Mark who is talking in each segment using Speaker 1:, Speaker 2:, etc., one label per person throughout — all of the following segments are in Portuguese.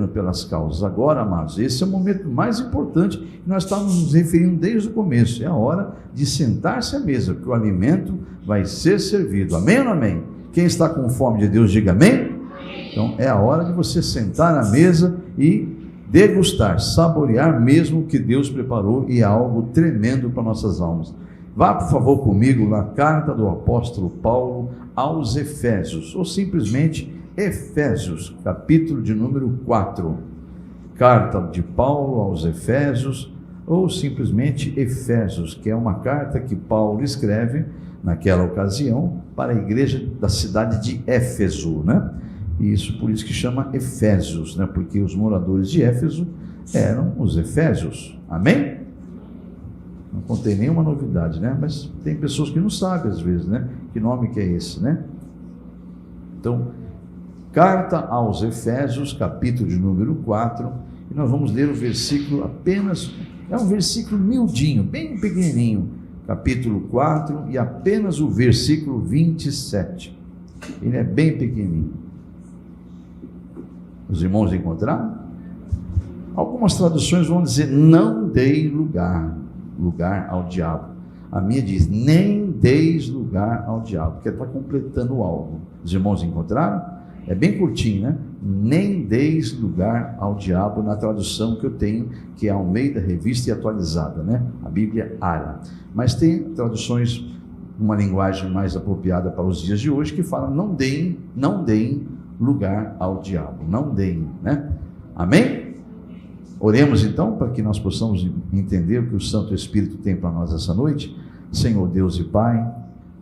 Speaker 1: pelas causas. Agora, amados, esse é o momento mais importante que nós estamos nos referindo desde o começo. É a hora de sentar-se à mesa, porque o alimento vai ser servido. Amém ou não amém? Quem está com fome de Deus, diga amém. Então é a hora de você sentar à mesa e degustar, saborear mesmo o que Deus preparou, e é algo tremendo para nossas almas. Vá, por favor, comigo na carta do apóstolo Paulo aos Efésios, ou simplesmente Efésios, capítulo de número 4. Carta de Paulo aos Efésios, ou simplesmente Efésios, que é uma carta que Paulo escreve naquela ocasião para a igreja da cidade de Éfeso, né? Isso, por isso que chama Efésios, né? Porque os moradores de Éfeso eram os Efésios. Amém? Não contém nenhuma novidade, né? Mas tem pessoas que não sabem às vezes, né? Que nome que é esse, né? Então, carta aos Efésios, capítulo de número 4, e nós vamos ler o versículo apenas, é um versículo miudinho, bem pequenininho, capítulo 4, e apenas o versículo 27. Ele é bem pequenininho. Os irmãos encontraram? Algumas traduções vão dizer: não dei lugar ao diabo. A minha diz: nem deis lugar ao diabo, porque está completando algo. Os irmãos encontraram? É bem curtinho, né? Nem deis lugar ao diabo, na tradução que eu tenho, que é Almeida Revista e Atualizada, né? A Bíblia Ara. Mas tem traduções, uma linguagem mais apropriada para os dias de hoje, que fala: não deem lugar ao diabo, não deem, né? Amém? Oremos então, para que nós possamos entender o que o Santo Espírito tem para nós essa noite. Senhor Deus e Pai,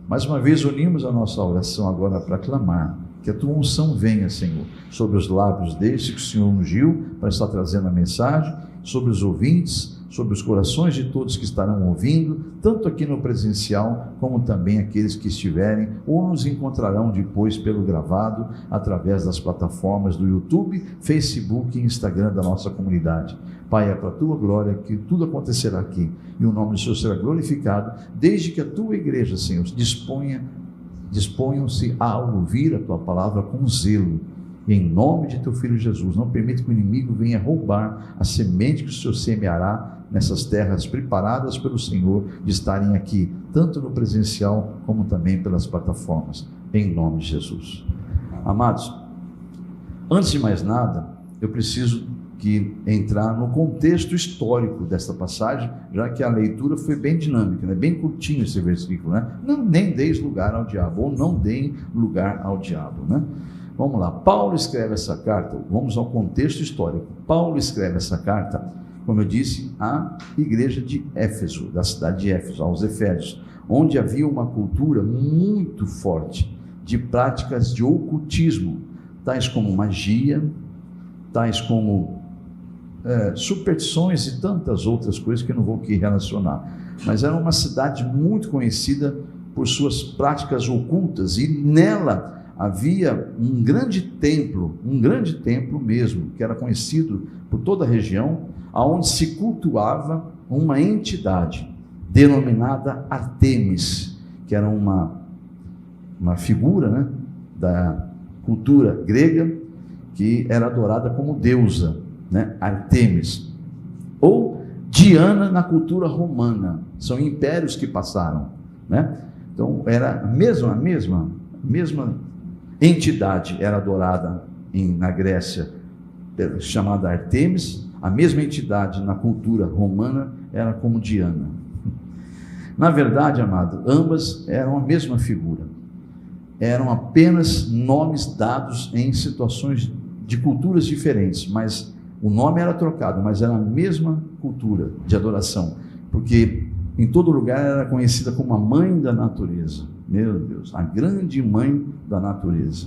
Speaker 1: mais uma vez unimos a nossa oração agora para clamar que a tua unção venha, Senhor, sobre os lábios deste que o Senhor ungiu para estar trazendo a mensagem, sobre os ouvintes, sobre os corações de todos que estarão ouvindo, tanto aqui no presencial, como também aqueles que estiverem ou nos encontrarão depois pelo gravado, através das plataformas do YouTube, Facebook e Instagram da nossa comunidade. Pai, é para a tua glória que tudo acontecerá aqui, e o nome do Senhor será glorificado, desde que a tua igreja, Senhor, disponham-se a ouvir a tua palavra com zelo. E em nome de teu Filho Jesus, não permita que o inimigo venha roubar a semente que o Senhor semeará nessas terras preparadas pelo Senhor, de estarem aqui, tanto no presencial como também pelas plataformas, em nome de Jesus. Amados, antes de mais nada, eu preciso entrar no contexto histórico desta passagem, já que a leitura foi bem dinâmica, né? Bem curtinho esse versículo, né? Nem deis lugar ao diabo, ou não deem lugar ao diabo, né? Vamos lá, Paulo escreve essa carta, vamos ao contexto histórico. Paulo escreve essa carta, como eu disse, à igreja de Éfeso, da cidade de Éfeso, aos Efésios, onde havia uma cultura muito forte de práticas de ocultismo, tais como magia, tais como superstições e tantas outras coisas que eu não vou aqui relacionar. Mas era uma cidade muito conhecida por suas práticas ocultas, e nela havia um grande templo mesmo, que era conhecido por toda a região, aonde se cultuava uma entidade denominada Artemis, que era uma figura, né, da cultura grega, que era adorada como deusa, né, Artemis, ou Diana na cultura romana. São impérios que passaram, né? Então era a mesma entidade era adorada na Grécia, chamada Artemis. A mesma entidade na cultura romana era como Diana. Na verdade, amado, ambas eram a mesma figura, eram apenas nomes dados em situações de culturas diferentes, mas o nome era trocado, mas era a mesma cultura de adoração, porque em todo lugar era conhecida como a mãe da natureza. Meu Deus, a grande mãe da natureza.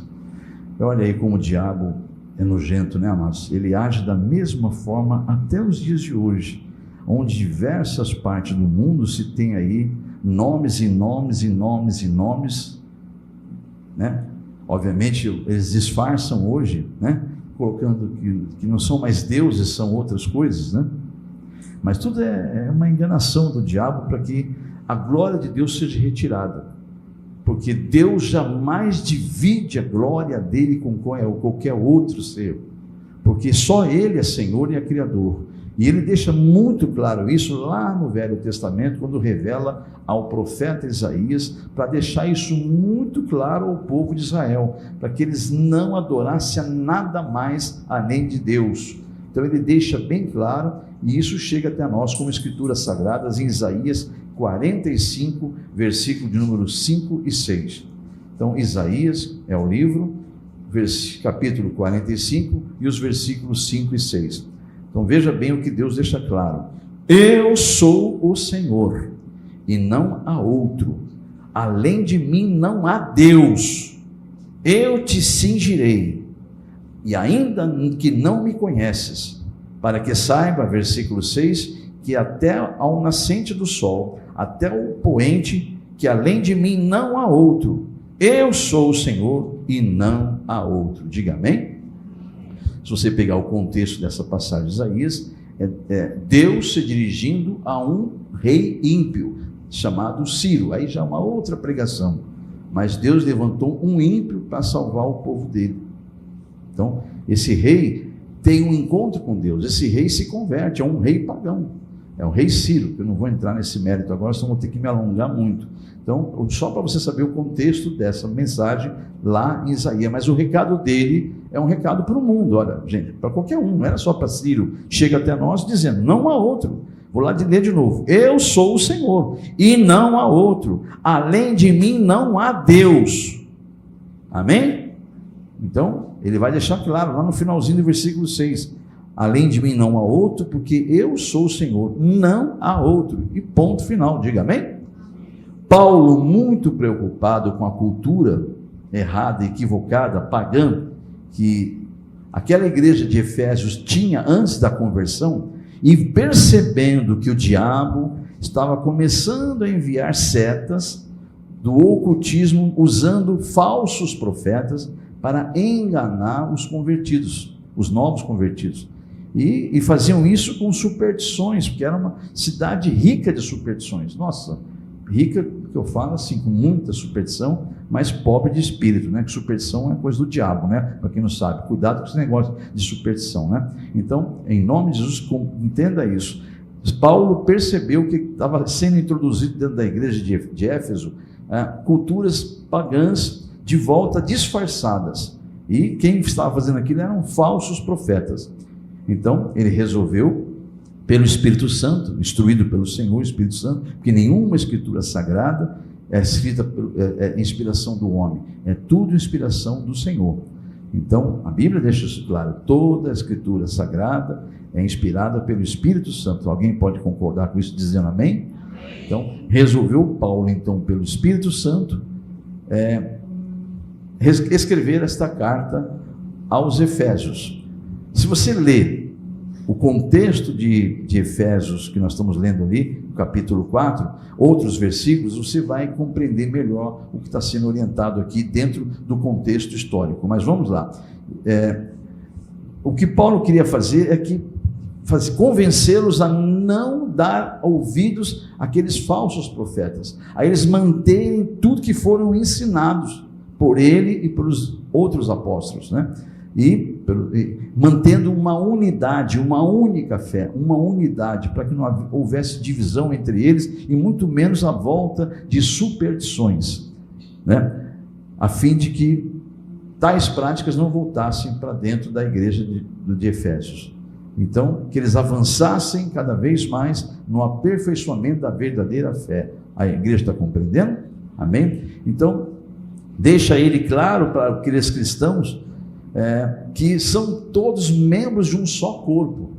Speaker 1: Olha aí como o diabo é nojento, né, amados? Ele age da mesma forma até os dias de hoje, onde diversas partes do mundo se tem aí nomes e nomes e nomes e nomes, né? Obviamente eles disfarçam hoje, né, colocando que não são mais deuses, são outras coisas, né? Mas tudo é uma enganação do diabo para que a glória de Deus seja retirada, porque Deus jamais divide a glória dele com qualquer outro ser, porque só Ele é Senhor e é Criador. E ele deixa muito claro isso lá no Velho Testamento, quando revela ao profeta Isaías, para deixar isso muito claro ao povo de Israel, para que eles não adorassem a nada mais além de Deus. Então ele deixa bem claro, e isso chega até nós como escrituras sagradas em Isaías 45, versículo de número 5 e 6. Então Isaías é o livro, capítulo 45 e os versículos 5 e 6. Então veja bem o que Deus deixa claro: eu sou o Senhor e não há outro, além de mim não há Deus. Eu te cingirei, e ainda que não me conheces, para que saiba, versículo 6, que até ao nascente do sol, até o poente, que além de mim não há outro. Eu sou o Senhor e não há outro. Diga amém. Se você pegar o contexto dessa passagem de Isaías, Deus se dirigindo a um rei ímpio, chamado Ciro. Aí já é uma outra pregação, mas Deus levantou um ímpio para salvar o povo dele. Então, esse rei tem um encontro com Deus, esse rei se converte, é um rei pagão, é o rei Ciro, que eu não vou entrar nesse mérito agora, senão vou ter que me alongar muito. Então, só para você saber o contexto dessa mensagem lá em Isaías, mas o recado dele é um recado para o mundo, olha, gente, para qualquer um, não era só para Ciro, chega até nós dizendo, não há outro. Vou lá ler de novo, eu sou o Senhor, e não há outro, além de mim não há Deus. Amém? Então, ele vai deixar claro, lá no finalzinho do versículo 6, além de mim não há outro, porque eu sou o Senhor, não há outro, e ponto final, diga amém? Paulo, muito preocupado com a cultura errada, equivocada, pagã, que aquela igreja de Efésios tinha antes da conversão, e percebendo que o diabo estava começando a enviar setas do ocultismo, usando falsos profetas para enganar os convertidos, os novos convertidos, e faziam isso com superstições, porque era uma cidade rica de superstições. Nossa, rica, que eu falo assim, com muita superstição, mas pobre de espírito, né? Que superstição é coisa do diabo, né? Para quem não sabe, cuidado com esse negócio de superstição, né? Então, em nome de Jesus, entenda isso. Paulo percebeu que estava sendo introduzido dentro da igreja de Éfeso culturas pagãs de volta disfarçadas, e quem estava fazendo aquilo eram falsos profetas. Então, ele resolveu, pelo Espírito Santo, instruído pelo Senhor, Espírito Santo, porque nenhuma escritura sagrada é escrita é inspiração do homem, é tudo inspiração do Senhor. Então, a Bíblia deixa isso claro, toda a escritura sagrada é inspirada pelo Espírito Santo. Alguém pode concordar com isso, dizendo amém? Então, resolveu Paulo, então, pelo Espírito Santo, escrever esta carta aos Efésios. Se você ler o contexto de Efésios, que nós estamos lendo ali, no capítulo 4, outros versículos, você vai compreender melhor o que está sendo orientado aqui dentro do contexto histórico. Mas vamos lá. O que Paulo queria fazer é convencê-los a não dar ouvidos àqueles falsos profetas, a eles manterem tudo que foram ensinados por ele e pelos outros apóstolos, né? E mantendo uma unidade, uma única fé, uma unidade, para que não houvesse divisão entre eles, e muito menos a volta de superstições, né? A fim de que tais práticas não voltassem para dentro da igreja de Efésios. Então, que eles avançassem cada vez mais no aperfeiçoamento da verdadeira fé. A igreja está compreendendo? Amém? Então, deixa ele claro para aqueles cristãos que são todos membros de um só corpo,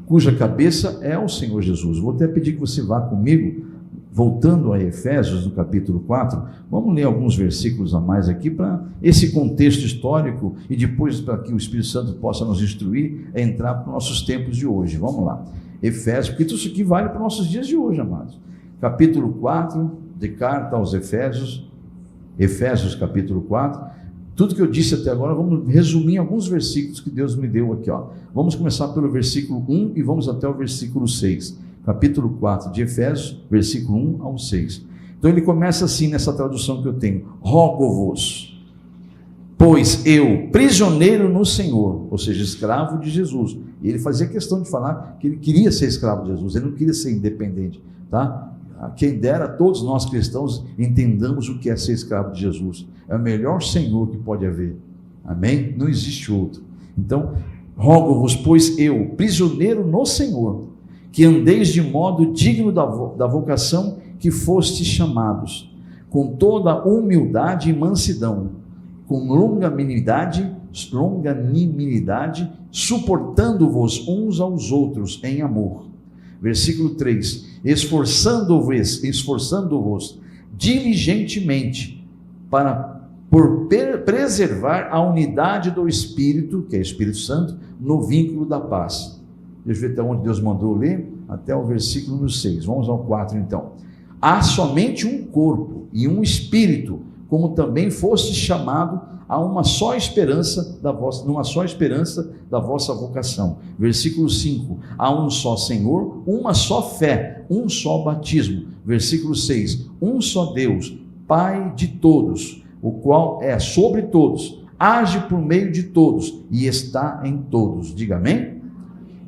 Speaker 1: cuja cabeça é o Senhor Jesus. Vou até pedir que você vá comigo, voltando a Efésios, no capítulo 4, vamos ler alguns versículos a mais aqui, para esse contexto histórico, e depois para que o Espírito Santo possa nos instruir a entrar para os nossos tempos de hoje. Vamos lá, Efésios, porque tudo isso aqui vale para os nossos dias de hoje, amados. Capítulo 4, de carta aos Efésios, capítulo 4, tudo que eu disse até agora, vamos resumir alguns versículos que Deus me deu aqui, ó. Vamos começar pelo versículo 1 e vamos até o versículo 6, capítulo 4 de Efésios, versículo 1 ao 6. Então ele começa assim, nessa tradução que eu tenho: rogo-vos, pois eu, prisioneiro no Senhor, ou seja, escravo de Jesus. E ele fazia questão de falar que ele queria ser escravo de Jesus, ele não queria ser independente, tá? Quem dera todos nós cristãos entendamos o que é ser escravo de Jesus. É o melhor Senhor que pode haver. Amém? Não existe outro. Então, rogo-vos, pois eu, prisioneiro no Senhor, que andeis de modo digno da vocação que fostes chamados, com toda humildade e mansidão, com longanimidade, suportando-vos uns aos outros em amor. Versículo 3, esforçando-vos diligentemente por preservar a unidade do Espírito, que é o Espírito Santo, no vínculo da paz. Deixa eu ver até onde Deus mandou ler, até o versículo número 6, vamos ao 4 então. Há somente um corpo e um Espírito, como também foste chamado a numa só esperança da vossa vocação. Versículo 5, há um só Senhor, uma só fé, um só batismo. Versículo 6, um só Deus, Pai de todos, o qual é sobre todos, age por meio de todos e está em todos. Diga amém?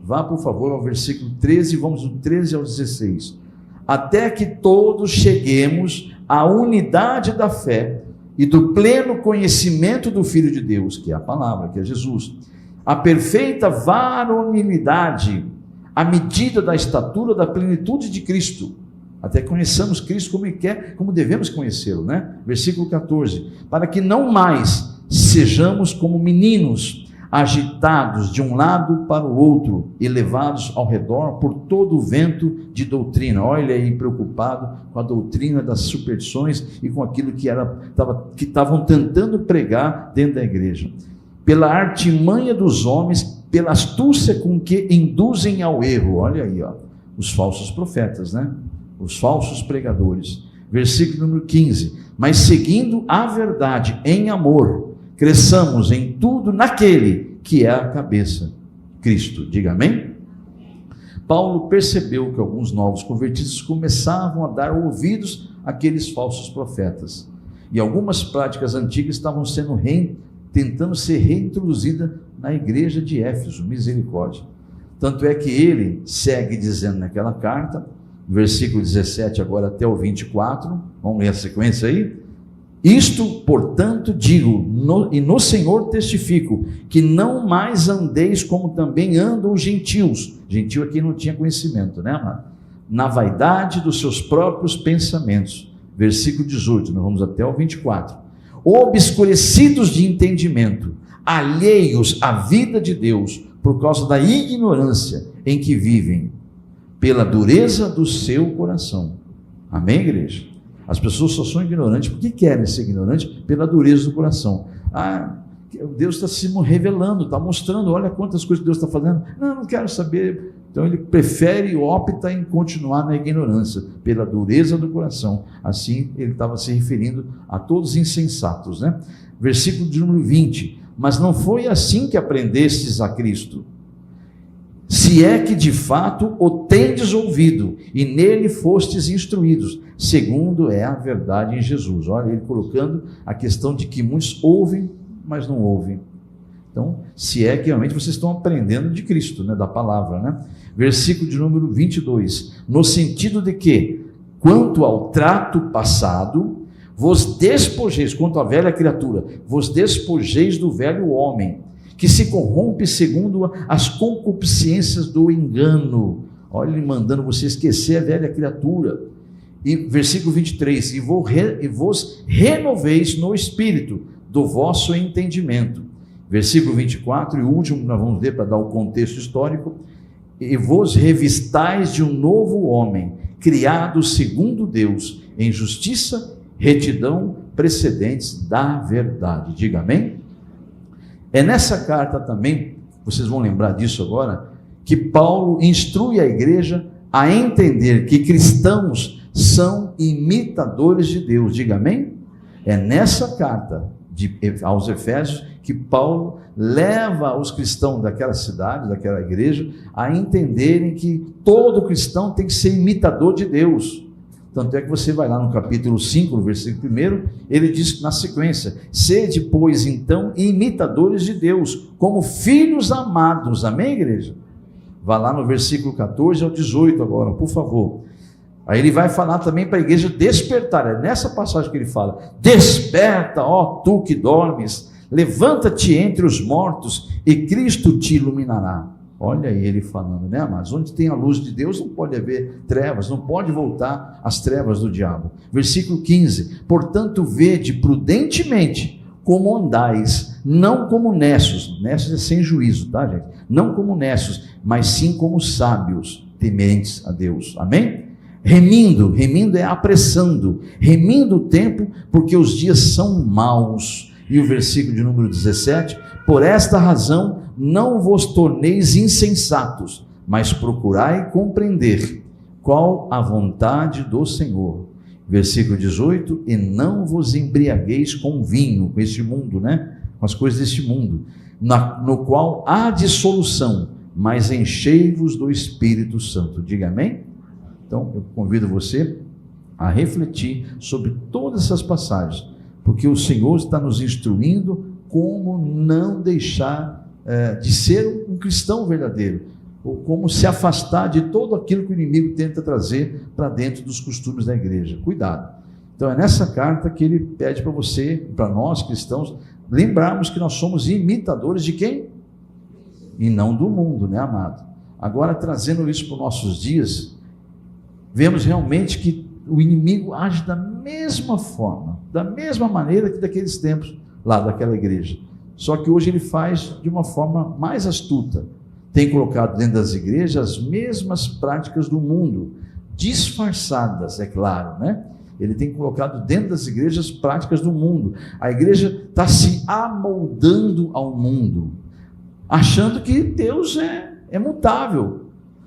Speaker 1: Vá por favor ao versículo 13, vamos do 13 ao 16. Até que todos cheguemos à unidade da fé e do pleno conhecimento do Filho de Deus, que é a palavra, que é Jesus, a perfeita varonilidade, à medida da estatura da plenitude de Cristo, até que conheçamos Cristo como Ele quer, como devemos conhecê-lo, né? Versículo 14, para que não mais sejamos como meninos, agitados de um lado para o outro e levados ao redor por todo o vento de doutrina. Olha aí, preocupado com a doutrina das superstições e com aquilo que estavam tentando pregar dentro da igreja. Pela artimanha dos homens, pela astúcia com que induzem ao erro. Olha aí, ó, os falsos profetas, né? Os falsos pregadores. Versículo número 15. Mas seguindo a verdade em amor, cresçamos em tudo naquele que é a cabeça, Cristo. Diga amém? Paulo percebeu que alguns novos convertidos começavam a dar ouvidos àqueles falsos profetas, e algumas práticas antigas estavam tentando ser reintroduzidas na igreja de Éfeso. Misericórdia. Tanto é que ele segue dizendo naquela carta, versículo 17 agora até o 24, vamos ler a sequência aí? Isto, portanto, digo, e no Senhor testifico, que não mais andeis como também andam os gentios. Gentio aqui não tinha conhecimento, né, amado? Na vaidade dos seus próprios pensamentos. Versículo 18, nós vamos até o 24. Obscurecidos de entendimento, alheios à vida de Deus, por causa da ignorância em que vivem, pela dureza do seu coração. Amém, igreja? As pessoas só são ignorantes porque querem ser ignorantes pela dureza do coração. Deus está se revelando, está mostrando, olha quantas coisas que Deus está fazendo. Não quero saber. Então ele prefere e opta em continuar na ignorância, pela dureza do coração. Assim ele estava se referindo a todos os insensatos, né? Versículo de número 20. Mas não foi assim que aprendestes a Cristo, se é que de fato o tendes ouvido e nele fostes instruídos, segundo é a verdade em Jesus. Olha, ele colocando a questão de que muitos ouvem, mas não ouvem. Então, se é que realmente vocês estão aprendendo de Cristo, né, da palavra, né? Versículo de número 22, no sentido de que, quanto ao trato passado, vos despojeis, quanto à velha criatura, vos despojeis do velho homem, que se corrompe segundo as concupiscências do engano. Olha ele mandando você esquecer a velha criatura. E versículo 23, e vos renoveis no espírito do vosso entendimento. Versículo 24, e o último nós vamos ler para dar o contexto histórico. E vos revistais de um novo homem, criado segundo Deus, em justiça, retidão, precedentes da verdade. Diga amém? É nessa carta também, vocês vão lembrar disso agora, que Paulo instrui a igreja a entender que cristãos são imitadores de Deus. Diga amém? É nessa carta aos Efésios que Paulo leva os cristãos daquela cidade, daquela igreja, a entenderem que todo cristão tem que ser imitador de Deus. Tanto é que você vai lá no capítulo 5, no versículo 1, ele diz na sequência: sede, pois, então, imitadores de Deus, como filhos amados. Amém, igreja? Vá lá no versículo 14 ao 18 agora, por favor. Aí ele vai falar também para a igreja despertar. É nessa passagem que ele fala: desperta, ó tu que dormes, levanta-te entre os mortos e Cristo te iluminará. Olha aí ele falando, né, amados? Onde tem a luz de Deus não pode haver trevas, não pode voltar às trevas do diabo. Versículo 15: portanto, vede prudentemente como andais, não como necios. Necios é sem juízo, tá, gente? Não como necios, mas sim como sábios, tementes a Deus. Amém? Remindo é apressando, remindo o tempo, porque os dias são maus. E o versículo de número 17: por esta razão não vos torneis insensatos, mas procurai compreender qual a vontade do Senhor. Versículo 18: e não vos embriagueis com vinho, com este mundo, né? Com as coisas deste mundo, no qual há dissolução, mas enchei-vos do Espírito Santo. Diga amém? Então eu convido você a refletir sobre todas essas passagens, porque o Senhor está nos instruindo como não deixar de ser um cristão verdadeiro, ou como se afastar de todo aquilo que o inimigo tenta trazer para dentro dos costumes da igreja. Cuidado. Então é nessa carta que ele pede para você, para nós cristãos, lembrarmos que nós somos imitadores de quem? E não do mundo, né, amado? Agora, trazendo isso para os nossos dias, vemos realmente que o inimigo age da mesma forma, da mesma maneira que daqueles tempos lá daquela igreja. Só que hoje ele faz de uma forma mais astuta. Tem colocado dentro das igrejas as mesmas práticas do mundo, disfarçadas, é claro, né? Ele tem colocado dentro das igrejas práticas do mundo. A igreja está se amoldando ao mundo, achando que Deus é mutável.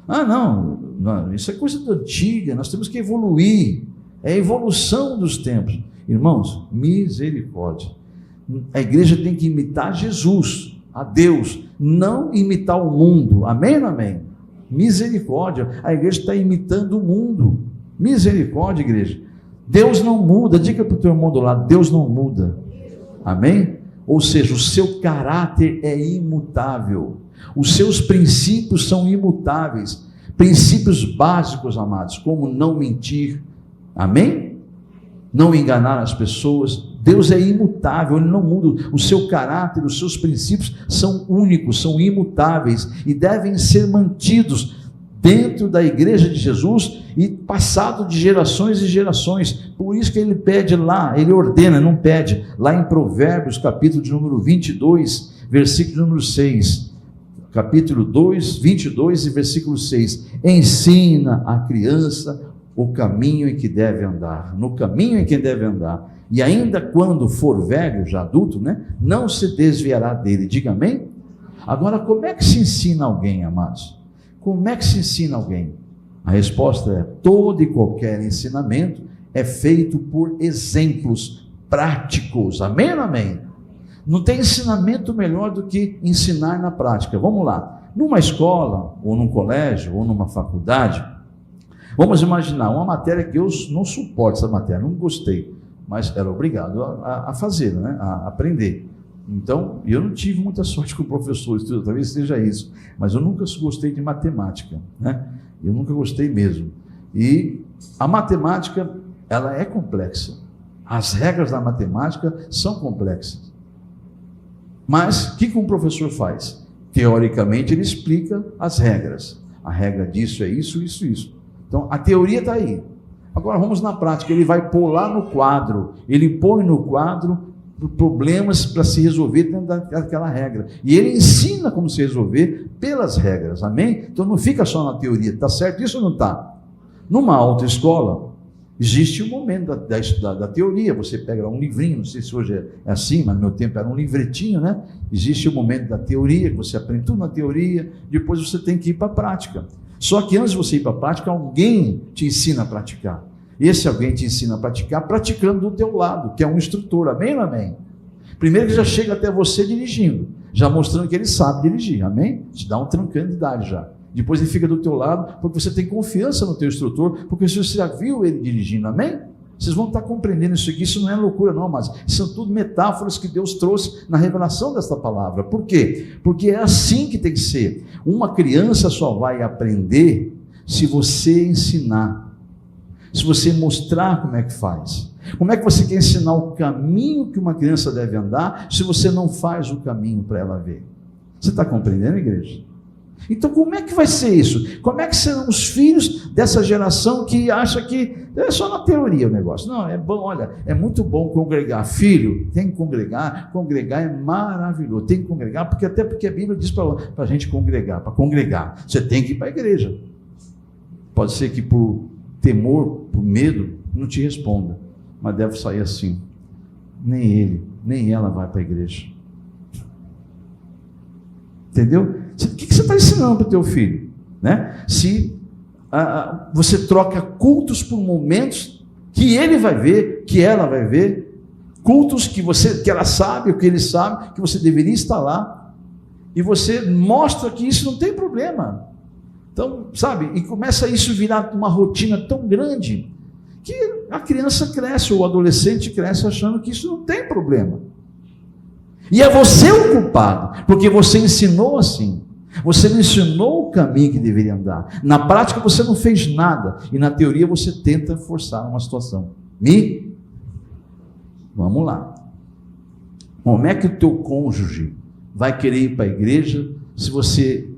Speaker 1: Não, isso é coisa antiga, nós temos que evoluir. É a evolução dos tempos. Irmãos, misericórdia. A igreja tem que imitar Jesus, a Deus, não imitar o mundo. Amém, amém? Misericórdia. A igreja está imitando o mundo. Misericórdia, igreja. Deus não muda. Diga para o teu irmão do lado: Deus não muda. Amém? Ou seja, o seu caráter é imutável. Os seus princípios são imutáveis. Princípios básicos, amados, como não mentir. Amém? Não enganar as pessoas. Deus é imutável, Ele não muda. O seu caráter, os seus princípios são únicos, são imutáveis e devem ser mantidos dentro da igreja de Jesus e passado de gerações e gerações. Por isso que ele pede lá, ele ordena, não pede, lá em Provérbios, capítulo de número 22, versículo número 6. Capítulo 22 e versículo 6. Ensina a criança o caminho em que deve andar, no caminho em que deve andar. E ainda quando for velho, já adulto, né, não se desviará dele. Diga amém? Agora, como é que se ensina alguém, amados? Como é que se ensina alguém? A resposta é: todo e qualquer ensinamento é feito por exemplos práticos. Amém ou amém? Não tem ensinamento melhor do que ensinar na prática. Vamos lá. Numa escola, ou num colégio, ou numa faculdade, vamos imaginar uma matéria que eu não suporto, essa matéria, não gostei, mas era obrigado a fazer, né? A aprender. Então, eu não tive muita sorte com professores, talvez seja isso, mas eu nunca gostei de matemática, né? Eu nunca gostei mesmo. E a matemática, ela é complexa. As regras da matemática são complexas. Mas o que um professor faz? Teoricamente, ele explica as regras. A regra disso é isso, isso, isso. Então, a teoria está aí. Agora vamos na prática. Ele vai pôr lá no quadro, ele põe no quadro problemas para se resolver dentro daquela regra. E ele ensina como se resolver pelas regras. Amém? Então não fica só na teoria. Está certo isso ou não está? Numa autoescola, existe um momento da teoria. Você pega um livrinho, não sei se hoje é assim, mas no meu tempo era um livretinho, né? Existe o momento da teoria, que você aprende tudo na teoria, depois você tem que ir para a prática. Só que antes de você ir para a prática, alguém te ensina a praticar. Esse alguém te ensina a praticar, praticando do teu lado, que é um instrutor. Amém ou amém? Primeiro que já chega até você dirigindo, já mostrando que ele sabe dirigir, amém? Te dá um trancando de idade já. Depois ele fica do teu lado, porque você tem confiança no teu instrutor, porque você já viu ele dirigindo, amém? Vocês vão estar compreendendo isso aqui, isso não é loucura não, mas são tudo metáforas que Deus trouxe na revelação desta palavra. Por quê? Porque é assim que tem que ser. Uma criança só vai aprender se você ensinar, se você mostrar como é que faz. Como é que você quer ensinar o caminho que uma criança deve andar, se você não faz o caminho para ela ver? Você está compreendendo, igreja? Então como é que vai ser isso? Como é que serão os filhos dessa geração que acha que é só na teoria o negócio? Não, é bom, olha, é muito bom congregar. Filho, tem que congregar é maravilhoso, tem que congregar, até porque a Bíblia diz para a gente congregar, para congregar, você tem que ir para a igreja. Pode ser que por temor, por medo, não te responda, mas deve sair assim, nem ele, nem ela vai para a igreja. Entendeu? O que você está ensinando para o teu filho? Né? Se você troca cultos por momentos que ele vai ver, que ela vai ver, cultos que ela sabe, o que ele sabe, que você deveria estar lá, e você mostra que isso não tem problema. Então, sabe, e começa isso a virar uma rotina tão grande, que a criança cresce, ou o adolescente cresce achando que isso não tem problema. E é você o culpado, porque você ensinou assim. Você não ensinou o caminho que deveria andar. Na prática você não fez nada. E na teoria você tenta forçar uma situação. Vamos lá. Como é que o teu cônjuge vai querer ir para a igreja se você,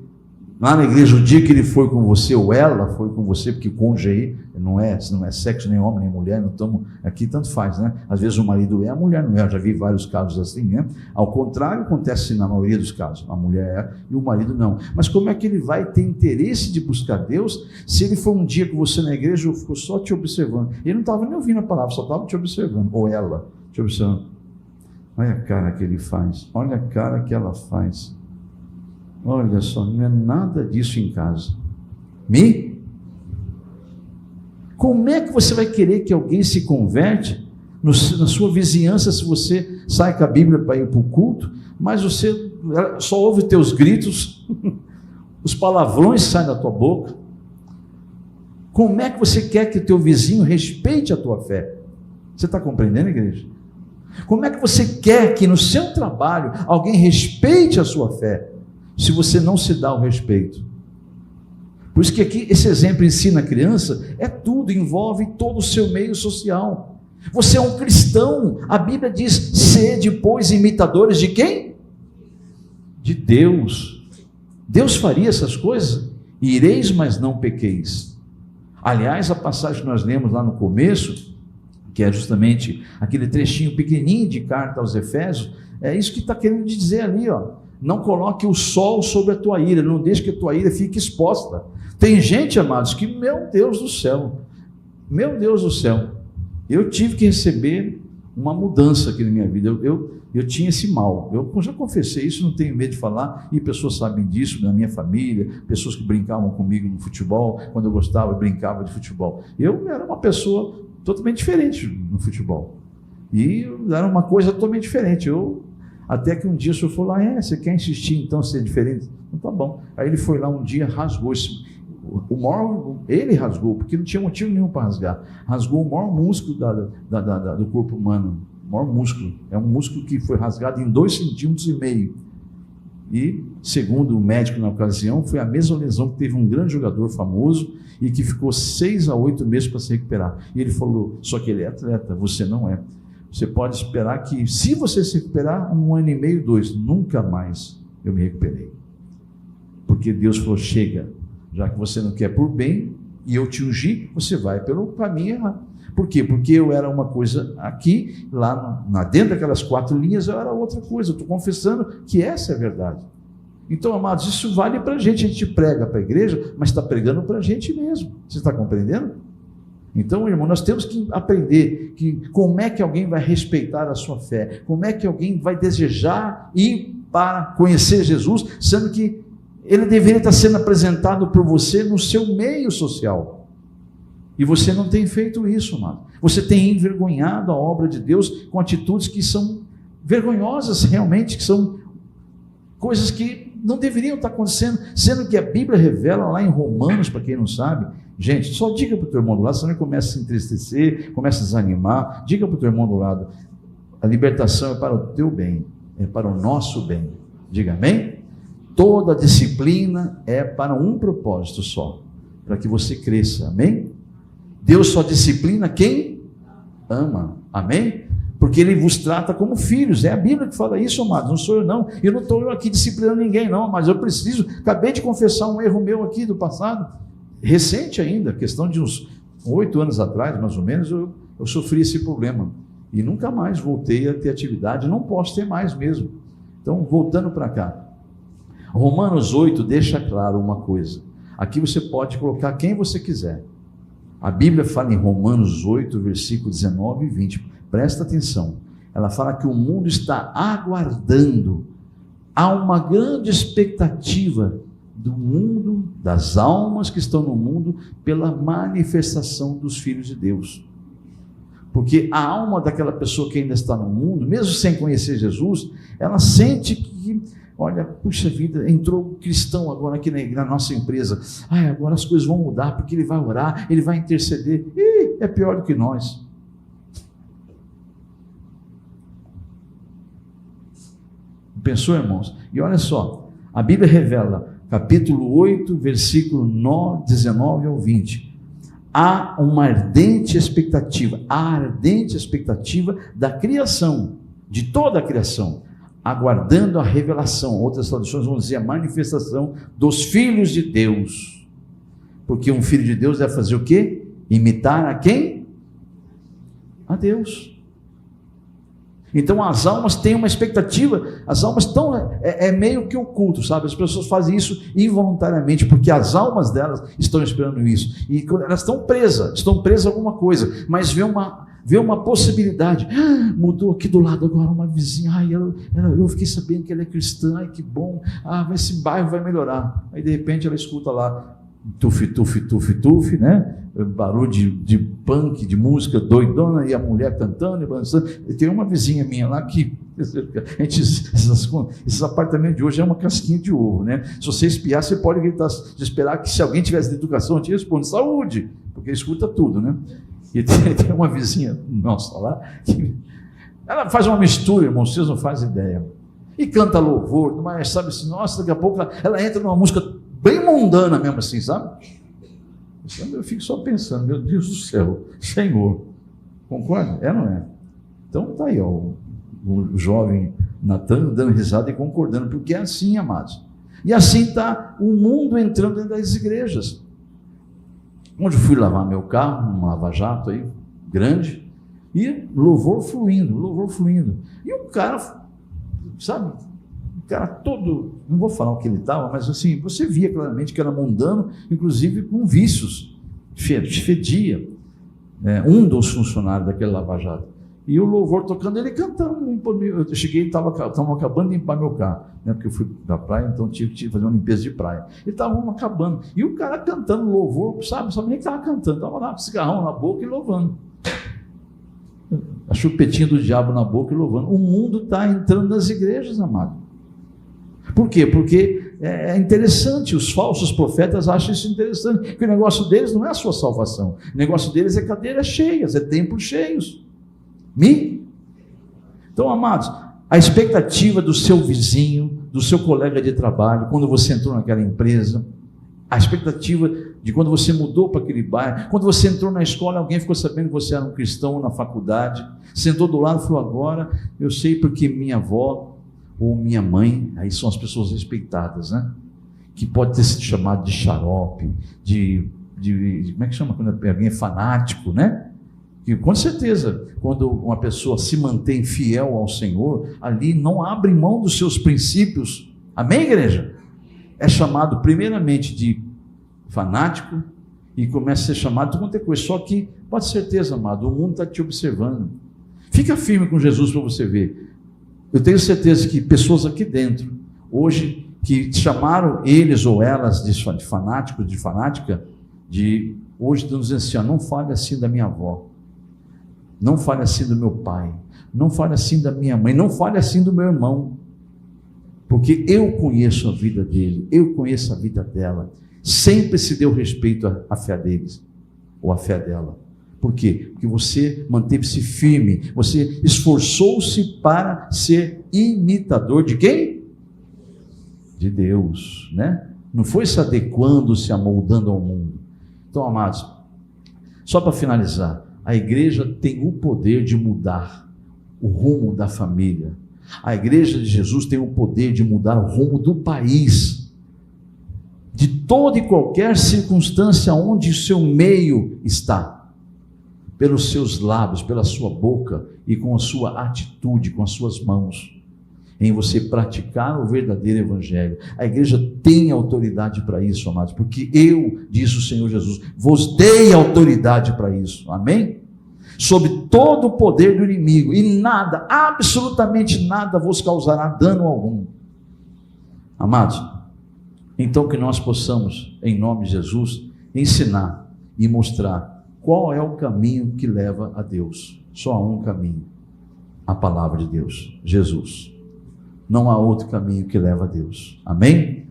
Speaker 1: lá na igreja, o dia que ele foi com você, ou ela foi com você, porque cônjuge aí não é sexo, nem homem, nem mulher, não estamos aqui, tanto faz, né? Às vezes o marido é, a mulher não é. Eu já vi vários casos assim, né? Ao contrário, acontece na maioria dos casos, a mulher é e o marido não. Mas como é que ele vai ter interesse de buscar Deus se ele for um dia com você na igreja, ficou só te observando? Ele não estava nem ouvindo a palavra, só estava te observando, ou ela te observando. Olha a cara que ele faz, olha a cara que ela faz. Olha só, não é nada disso em casa. Como é que você vai querer que alguém se converte na sua vizinhança se você sai com a Bíblia para ir para o culto, mas você só ouve teus gritos, os palavrões saem da tua boca? Como é que você quer que o teu vizinho respeite a tua fé? Você está compreendendo, igreja? Como é que você quer que no seu trabalho alguém respeite a sua fé, se você não se dá o respeito? Por isso que aqui esse exemplo ensina a criança, é tudo, envolve todo o seu meio social. Você é um cristão, a Bíblia diz, sede, pois, imitadores de quem? De Deus. Deus faria essas coisas? Ireis, mas não pequeis. Aliás, a passagem que nós lemos lá no começo, que é justamente aquele trechinho pequenininho de carta aos Efésios, é isso que está querendo dizer ali, ó. Não coloque o sol sobre a tua ira, não deixe que a tua ira fique exposta. Tem gente, amados, que, meu Deus do céu, eu tive que receber uma mudança aqui na minha vida. Eu tinha esse mal, eu já confessei isso, não tenho medo de falar, e pessoas sabem disso, na minha família, pessoas que brincavam comigo no futebol, quando eu gostava, eu brincava de futebol. Eu era uma pessoa totalmente diferente no futebol, e era uma coisa totalmente diferente. Até que um dia o senhor falou lá, você quer insistir então ser diferente? Então tá bom. Aí ele foi lá um dia, rasgou ele rasgou, porque não tinha motivo nenhum para rasgar, rasgou o maior músculo do corpo humano, o maior músculo, é um músculo que foi rasgado em 2,5 centímetros, e segundo o médico na ocasião, foi a mesma lesão que teve um grande jogador famoso, e que ficou 6 a 8 meses para se recuperar. E ele falou, só que ele é atleta, você não é. Você pode esperar que, se você se recuperar, 1 ano e meio, 2, nunca mais eu me recuperei. Porque Deus falou, chega, já que você não quer por bem, e eu te ungi, você vai pelo caminho errado. Por quê? Porque eu era uma coisa aqui, lá dentro daquelas 4 linhas, eu era outra coisa. Eu estou confessando que essa é a verdade. Então, amados, isso vale para a gente prega para a igreja, mas está pregando para a gente mesmo. Você está compreendendo? Então, irmão, nós temos que aprender como é que alguém vai respeitar a sua fé, como é que alguém vai desejar ir para conhecer Jesus, sendo que ele deveria estar sendo apresentado por você no seu meio social. E você não tem feito isso, amado. Você tem envergonhado a obra de Deus com atitudes que são vergonhosas realmente, que são coisas que não deveriam estar acontecendo, sendo que a Bíblia revela lá em Romanos, para quem não sabe, gente, só diga para o teu irmão do lado, senão ele começa a se entristecer, começa a desanimar, diga para o teu irmão do lado, a libertação é para o teu bem, é para o nosso bem, diga amém? Toda disciplina é para um propósito só, para que você cresça, amém? Deus só disciplina quem ama, amém? Porque Ele vos trata como filhos, é a Bíblia que fala isso, amados, não sou eu não estou aqui disciplinando ninguém não, mas eu preciso, acabei de confessar um erro meu aqui do passado, recente ainda, questão de uns 8 anos atrás, mais ou menos, eu sofri esse problema, e nunca mais voltei a ter atividade, não posso ter mais mesmo. Então, voltando para cá, Romanos 8 deixa claro uma coisa, aqui você pode colocar quem você quiser, a Bíblia fala em Romanos 8, versículo 19 e 20, presta atenção, ela fala que o mundo está aguardando, há uma grande expectativa do mundo, das almas que estão no mundo, pela manifestação dos filhos de Deus, porque a alma daquela pessoa que ainda está no mundo, mesmo sem conhecer Jesus, ela sente que, olha, puxa vida, entrou um cristão agora aqui na nossa empresa, agora as coisas vão mudar, porque ele vai orar, ele vai interceder, e é pior do que nós. Pensou, irmãos? E olha só, a Bíblia revela, capítulo 8, versículo 19 ao 20, há uma ardente expectativa, da criação, de toda a criação, aguardando a revelação, outras traduções vão dizer a manifestação dos filhos de Deus, porque um filho de Deus deve fazer o quê? Imitar a quem? A Deus. Então as almas têm uma expectativa, as almas estão, meio que oculto, sabe? As pessoas fazem isso involuntariamente, porque as almas delas estão esperando isso, e elas estão presas a alguma coisa, mas vê uma possibilidade, mudou aqui do lado agora uma vizinha, eu fiquei sabendo que ela é cristã, que bom, esse bairro vai melhorar, aí de repente ela escuta lá, tuf, né? Barulho de punk, de música doidona, e a mulher cantando e dançando. Tem uma vizinha minha lá que esses apartamentos de hoje é uma casquinha de ovo, né? Se você espiar, você pode gritar, esperar que se alguém tivesse de educação, te responde, saúde, porque escuta tudo, né? E tem uma vizinha nossa lá, que ela faz uma mistura, irmão, vocês não fazem ideia, e canta louvor, mas sabe assim, nossa, daqui a pouco ela entra numa música bem mundana mesmo assim, sabe? Eu fico só pensando, meu Deus do céu, Senhor, concorda? É, não é? Então tá aí, ó, o jovem Natan dando risada e concordando, porque é assim, amados. E assim está o mundo entrando dentro das igrejas. Onde eu fui lavar meu carro, um lava-jato aí, grande, e louvor fluindo. E um cara, sabe, todo, não vou falar o que ele estava, mas assim, você via claramente que era mundano, inclusive com vícios, fedia, um dos funcionários daquele lava-jato, e o louvor tocando, ele cantando, eu cheguei, estava acabando de limpar meu carro, né, porque eu fui da praia, então tive que fazer uma limpeza de praia, ele estava acabando, e o cara cantando louvor, sabe nem que estava cantando, estava lá com cigarrão na boca e louvando, a chupetinha do diabo na boca e louvando. O mundo está entrando nas igrejas, amado. Por quê? Porque é interessante, os falsos profetas acham isso interessante, porque o negócio deles não é a sua salvação, o negócio deles é cadeiras cheias, é templos cheios. Então, amados, a expectativa do seu vizinho, do seu colega de trabalho, quando você entrou naquela empresa, a expectativa de quando você mudou para aquele bairro, quando você entrou na escola, alguém ficou sabendo que você era um cristão na faculdade, sentou do lado e falou, agora eu sei porque minha avó ou minha mãe, aí são as pessoas respeitadas, né? Que pode ter sido chamado de xarope, como é que chama quando alguém é fanático, né? Que com certeza, quando uma pessoa se mantém fiel ao Senhor, ali não abre mão dos seus princípios, amém, igreja? É chamado primeiramente de fanático e começa a ser chamado de muita coisa, só que, pode ter certeza, amado, o mundo está te observando, fica firme com Jesus para você ver. Eu tenho certeza que pessoas aqui dentro, hoje, que chamaram eles ou elas de fanáticos, de fanática, hoje estão dizendo assim, não fale assim da minha avó, não fale assim do meu pai, não fale assim da minha mãe, não fale assim do meu irmão. porque eu conheço a vida dele, eu conheço a vida dela. Sempre se deu respeito à fé deles, ou à fé dela. Por quê? Porque você manteve-se firme, você esforçou-se para ser imitador de quem? De Deus, né? Não foi se adequando, se amoldando ao mundo. Então, amados, só para finalizar, a igreja tem o poder de mudar o rumo da família. A igreja de Jesus tem o poder de mudar o rumo do país, de toda e qualquer circunstância onde o seu meio está, pelos seus lábios, pela sua boca e com a sua atitude, com as suas mãos, em você praticar o verdadeiro evangelho. A igreja tem autoridade para isso, amados, porque eu, disse o Senhor Jesus, vos dei autoridade para isso, amém? Sob todo o poder do inimigo, e nada, absolutamente nada vos causará dano algum. Amados, então que nós possamos, em nome de Jesus, ensinar e mostrar qual é o caminho que leva a Deus. Só há um caminho, a palavra de Deus, Jesus. Não há outro caminho que leva a Deus, amém?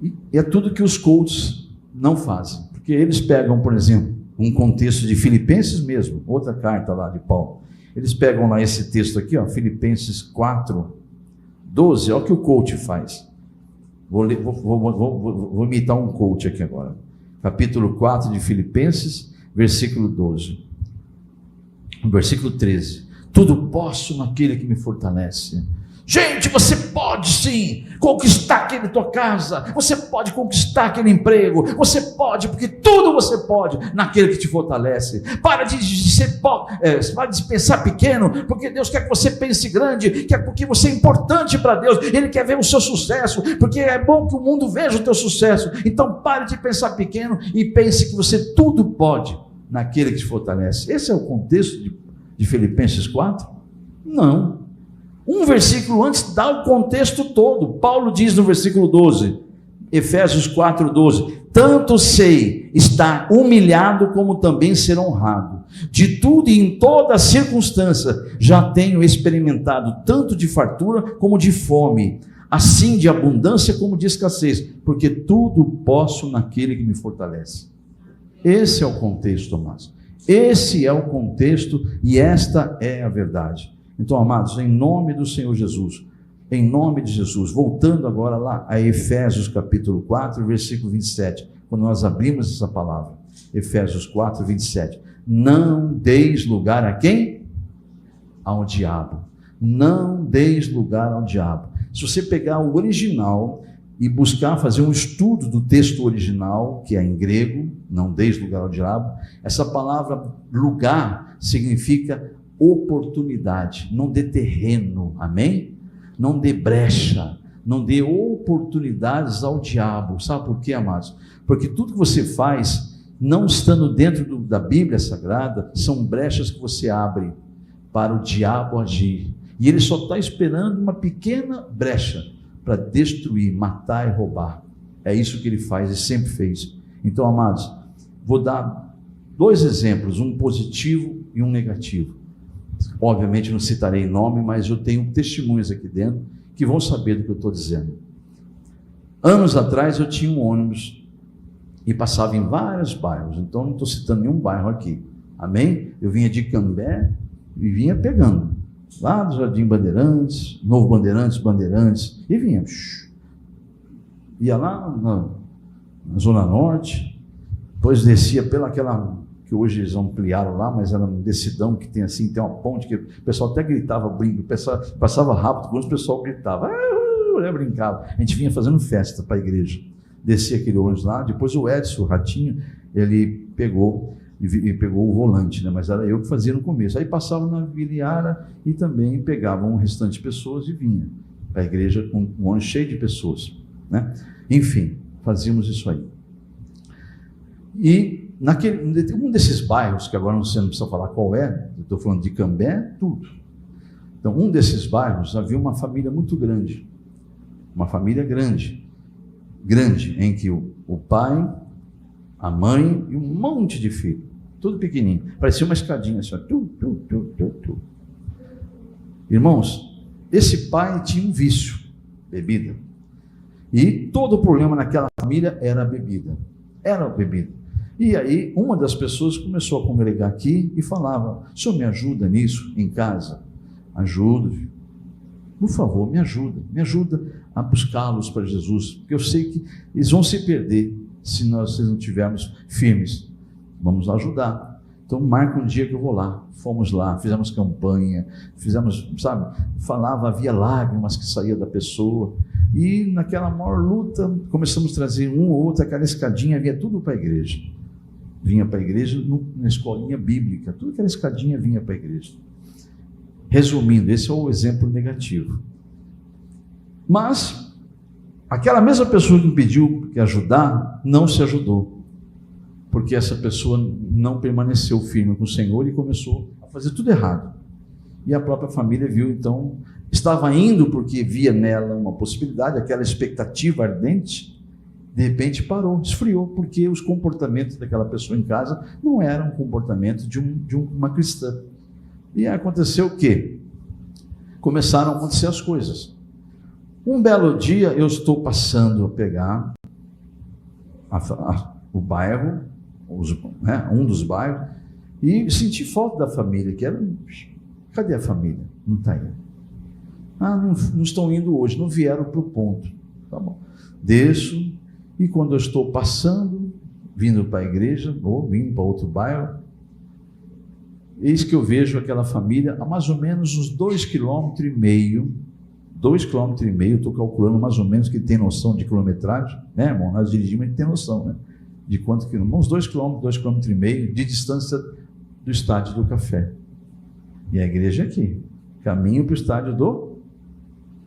Speaker 1: E é tudo que os coaches não fazem, porque eles pegam, por exemplo, um contexto de Filipenses mesmo, outra carta lá de Paulo, eles pegam lá esse texto aqui, ó, Filipenses 4, 12, olha o que o coach faz. Vou imitar um coach aqui agora, capítulo 4 de Filipenses, versículo 12, versículo 13, tudo posso naquele que me fortalece. Gente, você pode sim conquistar aquela tua casa, você pode conquistar aquele emprego, você pode, porque tudo você pode naquele que te fortalece. Para de pensar pequeno, porque Deus quer que você pense grande, porque você é importante para Deus, Ele quer ver o seu sucesso, porque é bom que o mundo veja o teu sucesso. Então pare de pensar pequeno e pense que você tudo pode naquele que te fortalece. Esse é o contexto de Filipenses 4? Não. Um versículo antes dá o contexto todo. Paulo diz no versículo 12, Efésios 4, 12, tanto sei estar humilhado como também ser honrado. De tudo e em toda circunstância já tenho experimentado tanto de fartura como de fome, assim de abundância como de escassez, porque tudo posso naquele que me fortalece. Esse é o contexto, amados. Esse é o contexto e esta é a verdade. Então, amados, em nome do Senhor Jesus, em nome de Jesus, voltando agora lá a Efésios capítulo 4, versículo 27, quando nós abrimos essa palavra, Efésios 4, 27, não deis lugar a quem? Ao diabo. Não deis lugar ao diabo. Se você pegar o original e buscar fazer um estudo do texto original, que é em grego, não deis lugar ao diabo, essa palavra lugar significa oportunidade, não dê terreno, amém? Não dê brecha, não dê oportunidades ao diabo. Sabe por quê, amados? Porque tudo que você faz, não estando dentro da Bíblia Sagrada, são brechas que você abre para o diabo agir, e ele só está esperando uma pequena brecha para destruir, matar e roubar. É isso que ele faz e sempre fez. Então, amados, vou dar dois exemplos, um positivo e um negativo. Obviamente não citarei nome, mas eu tenho testemunhas aqui dentro que vão saber do que eu estou dizendo. Anos atrás eu tinha um ônibus e passava em vários bairros, então não estou citando nenhum bairro aqui, amém? Eu vinha de Cambé e vinha pegando, lá do Jardim Bandeirantes, Novo Bandeirantes, e vinha, ia lá na Zona Norte, depois descia pela aquela, que hoje eles ampliaram lá, mas era um descidão que tem assim, tem uma ponte que o pessoal até gritava, o pessoal passava rápido, quando o pessoal gritava, brincava, a gente vinha fazendo festa para a igreja, descia aquele ônibus lá, depois o Edson, o Ratinho, ele pegou o volante, né? Mas era eu que fazia no começo, aí passava na Vila Iara e também pegavam o restante de pessoas e vinha para a igreja com um ônibus cheio de pessoas, né? Enfim, fazíamos isso aí. E um desses bairros, que agora você não precisa falar qual é, eu estou falando de Cambé, tudo. Então, um desses bairros havia uma família muito grande, uma família grande, em que o pai, a mãe e um monte de filhos, tudo pequenininho, parecia uma escadinha assim, Irmãos, esse pai tinha um vício, bebida. E todo o problema naquela família era a bebida. Era a bebida. E aí, uma das pessoas começou a congregar aqui e falava: o senhor me ajuda nisso em casa? Ajudo. Por favor, me ajuda a buscá-los para Jesus, porque eu sei que eles vão se perder se nós não estivermos firmes. Vamos lá ajudar. Então marca um dia que eu vou lá. Fomos lá, fizemos campanha, falava, havia lágrimas que saíam da pessoa, e naquela maior luta, começamos a trazer um ou outro, aquela escadinha, vinha tudo para a igreja. Vinha para a igreja na escolinha bíblica, tudo aquela escadinha vinha para a igreja. Resumindo, esse é o exemplo negativo. Mas, aquela mesma pessoa que me pediu que ajudar, não se ajudou, porque essa pessoa não permaneceu firme com o Senhor e começou a fazer tudo errado. E a própria família viu, então, estava indo porque via nela uma possibilidade, aquela expectativa ardente, de repente parou, esfriou, porque os comportamentos daquela pessoa em casa não eram um comportamento de uma cristã. E aconteceu o quê? Começaram a acontecer as coisas. Um belo dia eu estou passando a pegar o bairro, um dos bairros, e senti falta da família, que era, cadê a família? Não está indo. Não estão indo hoje, não vieram para o ponto. Tá bom. Desço, e quando eu estou passando, vindo para a igreja, ou vindo para outro bairro, eis que eu vejo aquela família a mais ou menos uns 2,5 km, 2,5 km, estou calculando mais ou menos, que tem noção de quilometragem, né, irmão? Nós dirigimos, a gente tem noção, né? De quanto quilômetros? Uns 2 km, 2,5 km de distância do estádio do Café. E a igreja é aqui, caminho para o estádio do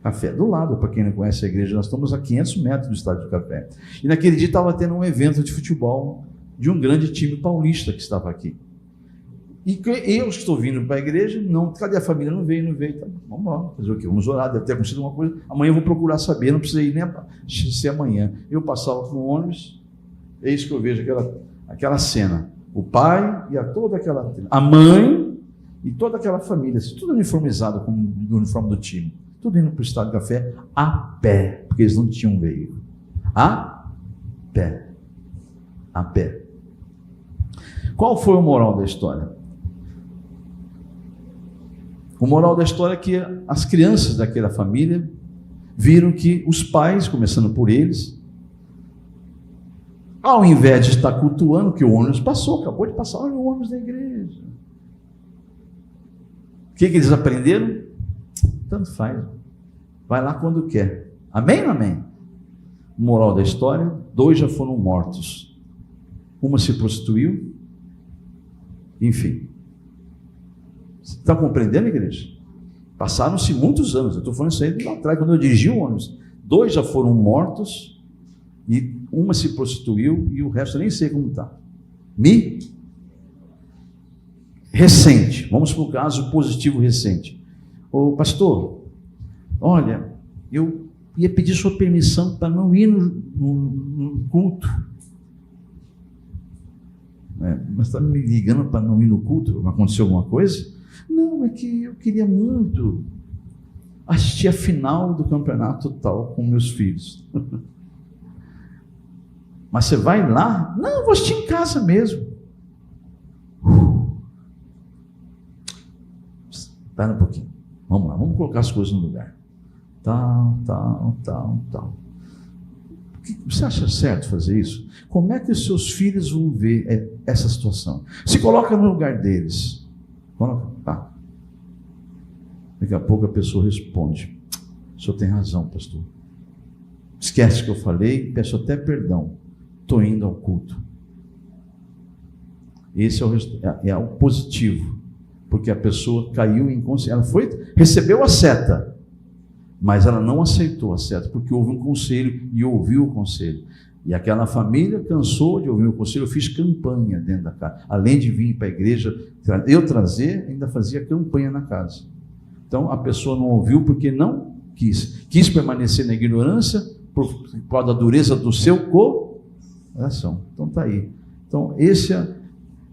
Speaker 1: Café, do lado. Para quem não conhece a igreja, nós estamos a 500 metros do estádio do Café. E naquele dia estava tendo um evento de futebol de um grande time paulista que estava aqui. E eu estou vindo para a igreja, não, cadê a família? Não veio, tá, vamos lá, fazer o quê? Vamos orar, deve ter acontecido alguma coisa, amanhã eu vou procurar saber, não precisa ir nem ser amanhã. Eu passava com o ônibus, eis que eu vejo aquela cena, o pai e a mãe e toda aquela família, tudo uniformizado com o uniforme do time, tudo indo para o estádio do Café a pé, porque eles não tinham veículo, a pé. Qual foi o moral da história? O moral da história é que as crianças daquela família viram que os pais, começando por eles, ao invés de estar cultuando, que o ônibus passou, acabou de passar, olha o ônibus da igreja. O que eles aprenderam? Tanto faz, vai lá quando quer. Amém ou amém? Moral da história, 2 já foram mortos. Uma se prostituiu, enfim. Você está compreendendo, igreja? Passaram-se muitos anos, eu estou falando isso aí lá atrás, quando eu dirigi o ônibus. 2 já foram mortos, e uma se prostituiu, e o resto eu nem sei como está. Recente, vamos para o caso positivo recente. Ô pastor, olha, eu ia pedir sua permissão para não ir no culto. Mas está me ligando para não ir no culto? Aconteceu alguma coisa? Não, é que eu queria muito assistir a final do campeonato tal com meus filhos. Mas você vai lá? Não, eu vou assistir em casa mesmo. Espera um pouquinho. Vamos lá, vamos colocar as coisas no lugar. Tal. Você acha certo fazer isso? Como é que os seus filhos vão ver essa situação? Se coloca no lugar deles. Tá. Daqui a pouco a pessoa responde: o senhor tem razão, pastor. Esquece que eu falei, peço até perdão. Estou indo ao culto. Esse é o positivo, porque a pessoa caiu em consciência. Ela recebeu a seta, mas ela não aceitou a seta, porque houve um conselho e ouviu o conselho. E aquela família cansou de ouvir o conselho. Eu fiz campanha dentro da casa, além de vir para a igreja, eu trazer, ainda fazia campanha na casa. Então a pessoa não ouviu porque não quis permanecer na ignorância por causa da dureza do seu coração. Então está aí. Então esse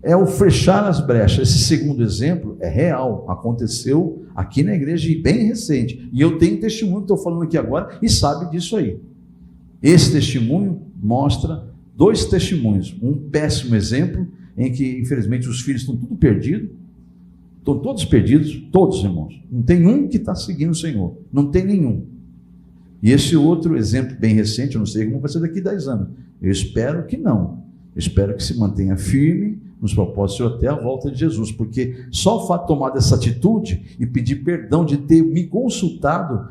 Speaker 1: é o fechar as brechas. Esse segundo exemplo é real, aconteceu aqui na igreja e bem recente. E eu tenho testemunho que estou falando aqui agora e sabe disso aí. Esse testemunho mostra 2 testemunhos. Um péssimo exemplo em que, infelizmente, os filhos estão tudo perdidos. Estão todos perdidos, todos, irmãos. Não tem um que está seguindo o Senhor. Não tem nenhum. E esse outro exemplo bem recente, eu não sei como vai ser daqui a 10 anos. Eu espero que não. Eu espero que se mantenha firme nos propósitos até a volta de Jesus, porque só o fato de tomar essa atitude e pedir perdão de ter me consultado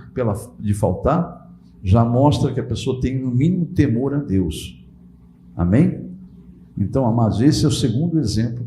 Speaker 1: de faltar, já mostra que a pessoa tem no mínimo temor a Deus. Amém? Então, amados, esse é o segundo exemplo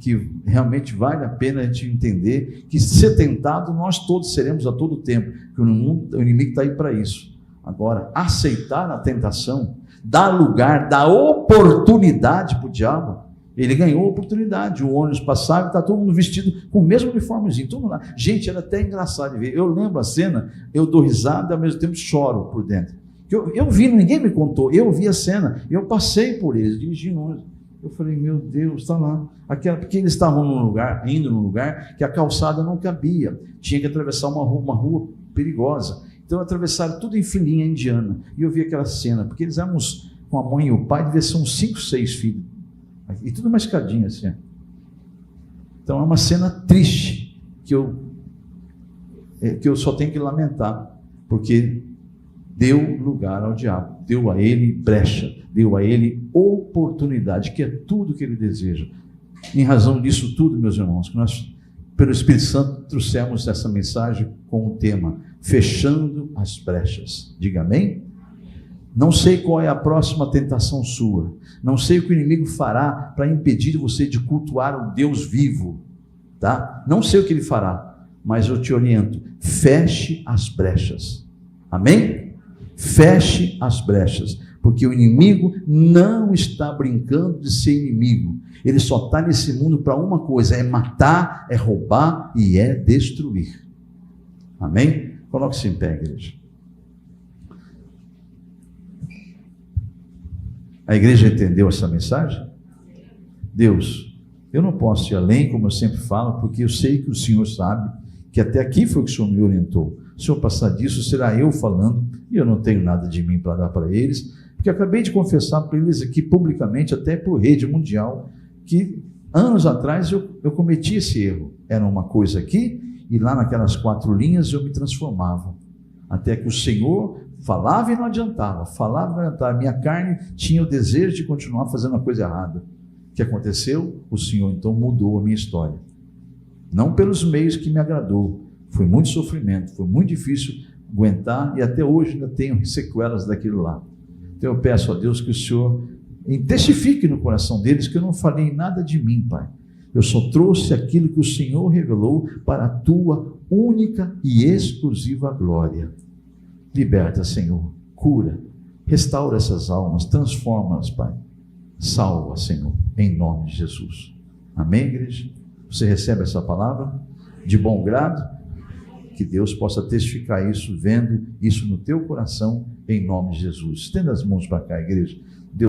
Speaker 1: que realmente vale a pena a gente entender que ser tentado nós todos seremos a todo tempo, que o inimigo está aí para isso. Agora, aceitar a tentação, dar lugar, dar oportunidade para o diabo. Ele ganhou a oportunidade, o ônibus passava e está todo mundo vestido com o mesmo uniformezinho, todo mundo lá. Gente, era até engraçado de ver. Eu lembro a cena, eu dou risada e ao mesmo tempo choro por dentro. Eu vi, ninguém me contou, eu vi a cena, eu passei por eles, dirigindo o ônibus. Eu falei, meu Deus, está lá. Porque eles estavam indo num lugar que a calçada não cabia, tinha que atravessar uma rua perigosa. Então atravessaram tudo em filinha indiana. E eu vi aquela cena, porque eles eram com a mãe e o pai, devia ser uns 5, 6 filhos. E tudo uma escadinha assim. Então é uma cena triste que eu só tenho que lamentar, porque deu lugar ao diabo, deu a ele brecha, deu a ele oportunidade, que é tudo que ele deseja. Em razão disso tudo, meus irmãos, que nós, pelo Espírito Santo, trouxemos essa mensagem com o tema fechando as brechas. Diga amém? Não sei qual é a próxima tentação sua, não sei o que o inimigo fará para impedir você de cultuar o Deus vivo, tá? Não sei o que ele fará, mas eu te oriento, feche as brechas. Amém? Feche as brechas, porque o inimigo não está brincando de ser inimigo. Ele só está nesse mundo para uma coisa, é matar, é roubar e é destruir. Amém? Coloque-se em pé, igreja. A igreja entendeu essa mensagem? Deus, eu não posso ir além, como eu sempre falo, porque eu sei que o Senhor sabe que até aqui foi o que o Senhor me orientou. Se eu passar disso, será eu falando, e eu não tenho nada de mim para dar para eles, porque eu acabei de confessar para eles aqui publicamente, até por rede mundial, que anos atrás eu cometi esse erro. Era uma coisa aqui, e lá naquelas 4 linhas eu me transformava. Até que o Senhor falava e não adiantava, falava e não adiantava. Minha carne tinha o desejo de continuar fazendo a coisa errada. O que aconteceu? O Senhor então mudou a minha história. Não pelos meios que me agradou. Foi muito sofrimento, foi muito difícil aguentar, e até hoje ainda tenho sequelas daquilo lá. Então eu peço a Deus que o Senhor testifique no coração deles que eu não falei nada de mim, Pai. Eu só trouxe aquilo que o Senhor revelou para a tua única e exclusiva glória. Liberta, Senhor, cura, restaura essas almas, transforma-as, Pai. Salva, Senhor, em nome de Jesus. Amém, igreja? Você recebe essa palavra de bom grado? Que Deus possa testificar isso, vendo isso no teu coração, em nome de Jesus. Estenda as mãos para cá, igreja.